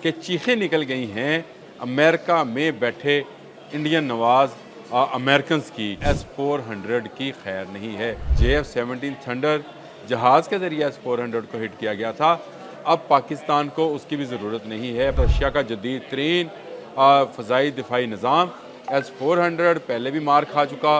کہ चीखें निकल गई हैं अमेरिका में बैठे इंडियन नवाज अमेरिकन्स की। S-400 की खैर नहीं है। JF-17 थंडर जहाज़ के ज़रिए S-400 को हिट किया गया था। अब पाकिस्तान को उसकी भी ज़रूरत नहीं है। रशिया का जदीद तरीन फ़ज़ाई दिफाई निज़ाम S-400 पहले भी मार खा चुका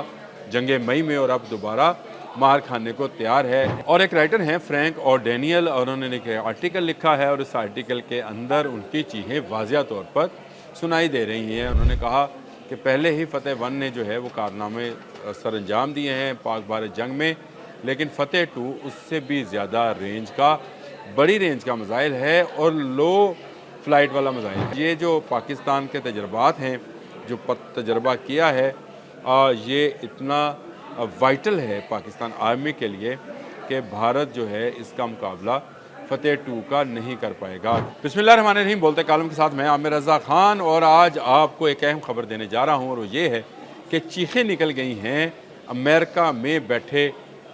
जंग मई में, और अब दोबारा मार खाने को तैयार है। और एक राइटर हैं फ्रैंक और डैनियल, और उन्होंने एक आर्टिकल लिखा है, और इस आर्टिकल के अंदर उनकी चीखें वाज़िया तौर पर सुनाई दे रही हैं। उन्होंने कहा कि पहले ही फ़तेह 1 ने जो है वो कारनामे सर अंजाम दिए हैं पाक भारत जंग में, लेकिन फ़तेह 2 उससे भी ज़्यादा रेंज का, बड़ी रेंज का मिसाइल है और लो फ्लाइट वाला मिसाइल। ये जो पाकिस्तान के तजर्बात हैं, जो तजर्बा किया है, ये इतना वाइटल है पाकिस्तान आर्मी के लिए कि भारत जो है इसका मुकाबला फ़तेह 2 का नहीं कर पाएगा। बिस्मिल्लाहिर्रहमानिर्रहीम, बोलते कालम के साथ मैं आमिर रज़ा ख़ान, और आज आपको एक अहम खबर देने जा रहा हूँ, और वो ये है कि चीखें निकल गई हैं अमेरिका में बैठे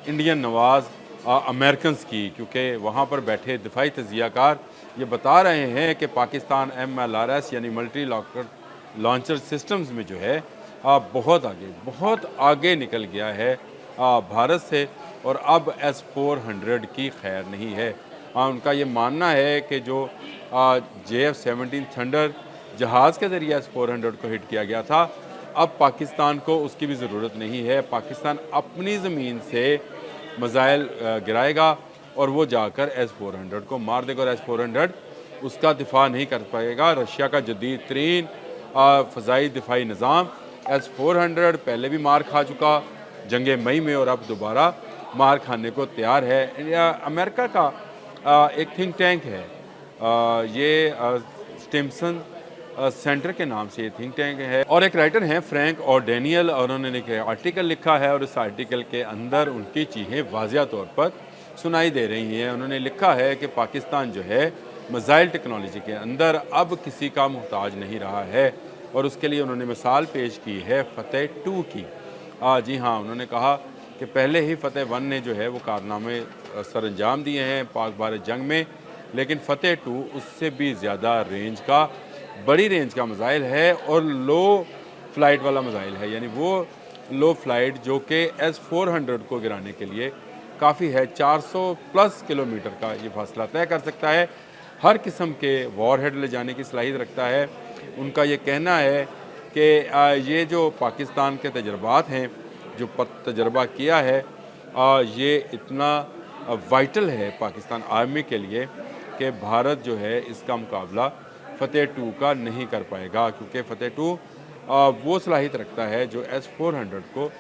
इंडियन नवाज अमेरिकन्स की, क्योंकि वहाँ पर बैठे दिफाई तजियाकार ये बता रहे हैं कि पाकिस्तान MLRS यानी मल्टी रॉकेट लॉन्चर सिस्टम्स में जो है बहुत आगे निकल गया है भारत से, और अब S-400 की खैर नहीं है। उनका ये मानना है कि जो JF-17 थंडर जहाज़ के ज़रिए S-400 को हिट किया गया था, अब पाकिस्तान को उसकी भी ज़रूरत नहीं है। पाकिस्तान अपनी ज़मीन से मिसाइल गिराएगा और वो जाकर S-400 को मार देगा, और S-400 उसका दिफा नहीं कर पाएगा। रशिया का जदीद तरीन फ़ज़ाई दिफाई निज़ाम S-400 पहले भी मार खा चुका जंग मई में, और अब दोबारा मार खाने को तैयार है। अमेरिका का एक थिंक टैंक है, ये स्टिम्सन सेंटर के नाम से ये थिंक टैंक है, और एक राइटर हैं फ्रैंक और डैनियल, और उन्होंने एक आर्टिकल लिखा है, और इस आर्टिकल के अंदर उनकी चीखें वाज़िया तौर पर सुनाई दे रही हैं। उन्होंने लिखा है कि पाकिस्तान जो है मिसाइल टेक्नोलॉजी के अंदर अब किसी का मुहताज नहीं रहा है, और उसके लिए उन्होंने मिसाल पेश की है फ़तेह 2 की। जी हाँ, उन्होंने कहा कि पहले ही फ़तेह 1 ने जो है वो कारनामे सर अंजाम दिए हैं पाक भारत जंग में, लेकिन फ़तेह 2 उससे भी ज़्यादा रेंज का, बड़ी रेंज का मिसाइल है और लो फ्लाइट वाला मिसाइल है, यानी वो लो फ्लाइट जो कि S-400 को गिराने के लिए काफ़ी है। 400 प्लस किलोमीटर का ये फासला तय कर सकता है। हर किस्म के वॉरहेड ले जाने की सलाहियत रखता है। उनका ये कहना है कि ये जो पाकिस्तान के तजर्बात हैं, जो तजर्बा किया है, ये इतना वाइटल है पाकिस्तान आर्मी के लिए कि भारत जो है इसका मुकाबला फ़तेह 2 का नहीं कर पाएगा, क्योंकि फ़तेह 2 वो सलाहियत रखता है जो S-400 को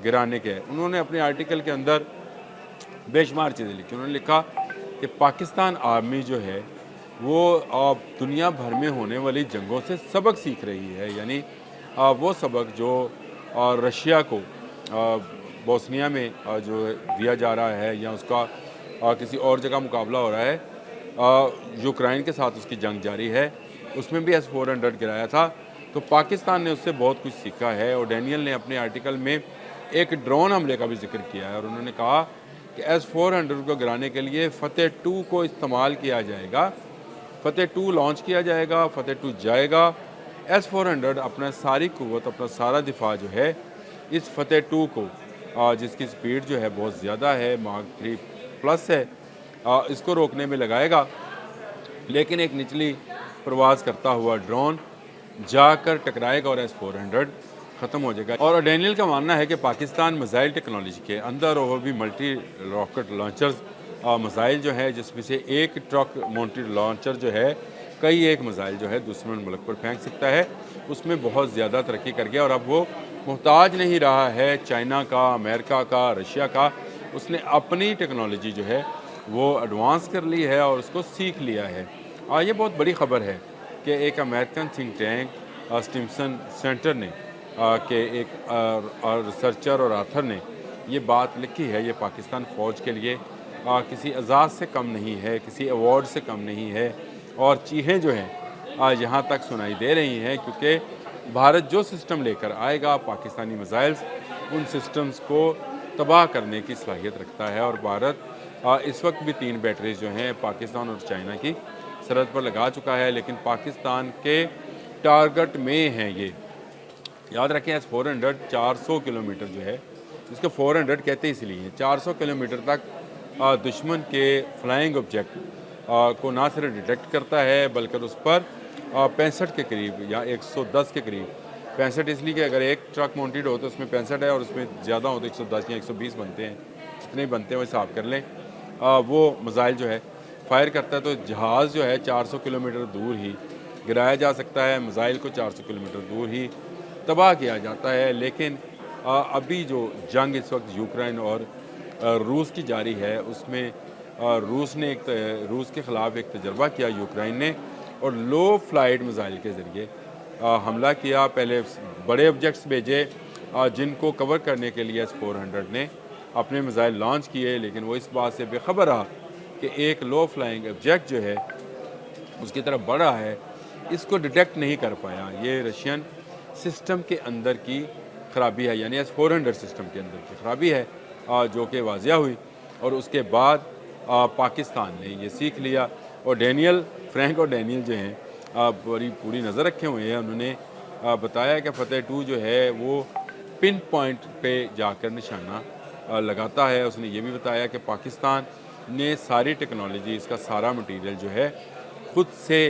गिराने के है। उन्होंने अपने आर्टिकल के अंदर बेशुमार चीज़ें लिखी। उन्होंने लिखा कि पाकिस्तान आर्मी जो है वो दुनिया भर में होने वाली जंगों से सबक सीख रही है, यानी वो सबक जो रशिया को बोस्निया में जो दिया जा रहा है, या उसका किसी और जगह मुकाबला हो रहा है, यूक्रेन के साथ उसकी जंग जारी है, उसमें भी S-400 गिराया था, तो पाकिस्तान ने उससे बहुत कुछ सीखा है। और डैनियल ने अपने आर्टिकल में एक ड्रोन हमले का भी जिक्र किया है, और उन्होंने कहा कि S-400 को गिराने के लिए फ़तेह 2 को इस्तेमाल किया जाएगा, फ़तेह 2 लॉन्च किया जाएगा, फ़तेह 2 जाएगा। S-400 अपना सारी क़ुव्वत, अपना सारा दिफा जो है इस फ़तेह 2 को, जिसकी स्पीड जो है बहुत ज़्यादा है, माक 3 प्लस है, इसको रोकने में लगाएगा। लेकिन एक निचली प्रवास करता हुआ ड्रोन जाकर टकराएगा और S-400 ख़त्म हो जाएगा। और डैनियल का मानना है कि पाकिस्तान मिसाइल टेक्नोलॉजी के अंदर और भी मल्टी रॉकेट लॉन्चर्स मिसाइल जो है, जिसमें से एक ट्रक माउंटेड लॉन्चर जो है कई एक मिसाइल जो है दुश्मन मुल्क पर फेंक सकता है, उसमें बहुत ज़्यादा तरक्की कर गया, और अब वो मुहताज नहीं रहा है चाइना का, अमेरिका का, रशिया का। उसने अपनी टेक्नोलॉजी जो है वो एडवांस कर ली है और उसको सीख लिया है। ये बहुत बड़ी ख़बर है कि एक American think tank Stimson centre ने के एक रिसर्चर और आथर ने ये बात लिखी है। ये पाकिस्तान फ़ौज के लिए किसी एजाज़ से कम नहीं है, किसी अवार्ड से कम नहीं है, और चीखें जो हैं यहाँ तक सुनाई दे रही हैं, क्योंकि भारत जो सिस्टम लेकर आएगा पाकिस्तानी मिसाइल्स, उन सिस्टम्स को तबाह करने की सलाहियत रखता है। और भारत इस वक्त भी 3 बैटरीज जो हैं पाकिस्तान और चाइना की सरहद पर लगा चुका है, लेकिन पाकिस्तान के टारगेट में हैं ये। याद रखें S-400 400 किलोमीटर जो है, इसको 400 कहते इसलिए हैं, 400 किलोमीटर तक दुश्मन के फ्लाइंग ऑब्जेक्ट को ना सिर्फ डिटेक्ट करता है, बल्कि उस पर 65 के करीब या 110 के करीब, 65 इसलिए कि अगर एक ट्रक माउंटेड हो तो उसमें 65 है और उसमें ज़्यादा हो तो 110 या 120 बनते हैं, जितने बनते हैं वो हिसाब कर लें। वो मिसाइल जो है फायर करता है, तो जहाज़ जो है 400 किलोमीटर दूर ही गिराया जा सकता है, मिसाइल को 400 किलोमीटर दूर ही तबाह किया जाता है। लेकिन अभी जो जंग इस वक्त यूक्रेन और रूस की जारी है, उसमें रूस के ख़िलाफ़ एक तजर्बा किया यूक्रेन ने और लो फ्लाइट मिसाइल के ज़रिए हमला किया। पहले बड़े ऑब्जेक्ट्स भेजे जिनको कवर करने के लिए S-400 ने अपने मिसाइल लॉन्च किए, लेकिन वो इस बात से बेखबर रहा कि एक लो फ्लाइंग ऑब्जेक्ट जो है उसकी तरफ बढ़ रहा है, इसको डिटेक्ट नहीं कर पाया। ये रशियन सिस्टम के अंदर की ख़राबी है, यानी S-400 सिस्टम के अंदर की ख़राबी है जो कि वाज़िया हुई। और उसके बाद पाकिस्तान ने ये सीख लिया और फ्रैंक और डैनियल जो हैं पूरी नज़र रखे हुए हैं। उन्होंने बताया कि फतेह-2 जो है वो पिन पॉइंट पे जाकर निशाना लगाता है। उसने ये भी बताया कि पाकिस्तान ने सारी टेक्नोलॉजी, इसका सारा मटीरियल जो है खुद से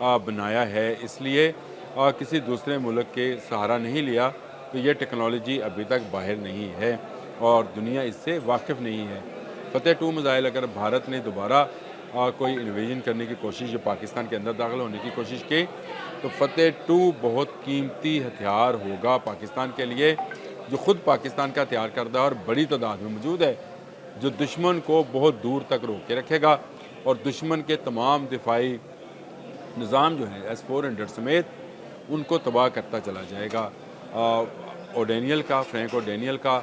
बनाया है, इसलिए किसी दूसरे मुल्क के सहारा नहीं लिया। तो ये टेक्नोलॉजी अभी तक बाहर नहीं है और दुनिया इससे वाकिफ़ नहीं है। फतेह-2 मिसाइल अगर भारत ने दोबारा कोई इन्वेजन करने की कोशिश, जो पाकिस्तान के अंदर दाखिल होने की कोशिश की, तो फतेह-2 बहुत कीमती हथियार होगा पाकिस्तान के लिए, जो ख़ुद पाकिस्तान का तैयार करदा है और बड़ी तादाद में मौजूद है, जो दुश्मन को बहुत दूर तक रोक के रखेगा और दुश्मन के तमाम दिफाई निज़ाम जो है S-400 समेत उनको तबाह करता चला जाएगा। फ्रैंक ओडेनियल का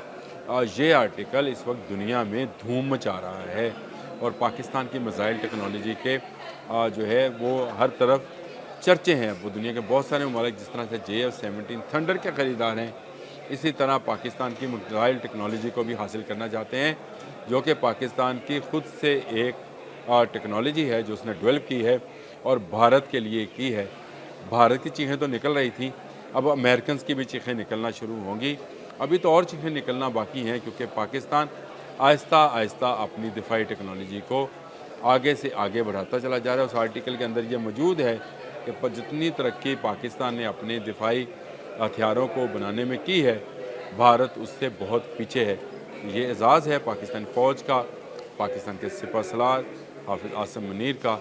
ये आर्टिकल इस वक्त दुनिया में धूम मचा रहा है और पाकिस्तान की मिसाइल टेक्नोलॉजी के जो है वो हर तरफ चर्चे हैं। वो दुनिया के बहुत सारे ममालिक जिस तरह से JF-17 थंडर के ख़रीदार हैं, इसी तरह पाकिस्तान की मिसाइल टेक्नोलॉजी को भी हासिल करना चाहते हैं, जो कि पाकिस्तान की खुद से एक टेक्नोलॉजी है जो उसने डेवलप की है और भारत के लिए की है। भारत की चीखें तो निकल रही थी, अब अमेरिकन्स की भी चीखें निकलना शुरू होंगी। अभी तो और चीखें निकलना बाकी हैं, क्योंकि पाकिस्तान आहिस्ता आहिस्ता अपनी दिफाई टेक्नोलॉजी को आगे से आगे बढ़ाता चला जा रहा है। उस आर्टिकल के अंदर ये मौजूद है कि जितनी तरक्की पाकिस्तान ने अपने दिफाई हथियारों को बनाने में की है, भारत उससे बहुत पीछे है। ये एजाज़ है पाकिस्तान फ़ौज का, पाकिस्तान के सिपह सलार हाफिज़ आसिम मुनीर का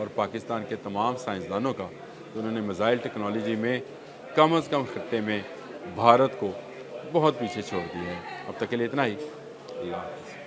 और पाकिस्तान के तमाम साइंसदानों का, तो उन्होंने मिसाइल टेक्नोलॉजी में कम अज़ कम खत्ते में भारत को बहुत पीछे छोड़ दिया है। अब तक के लिए इतना ही। अल्लाह हाफ़िज़।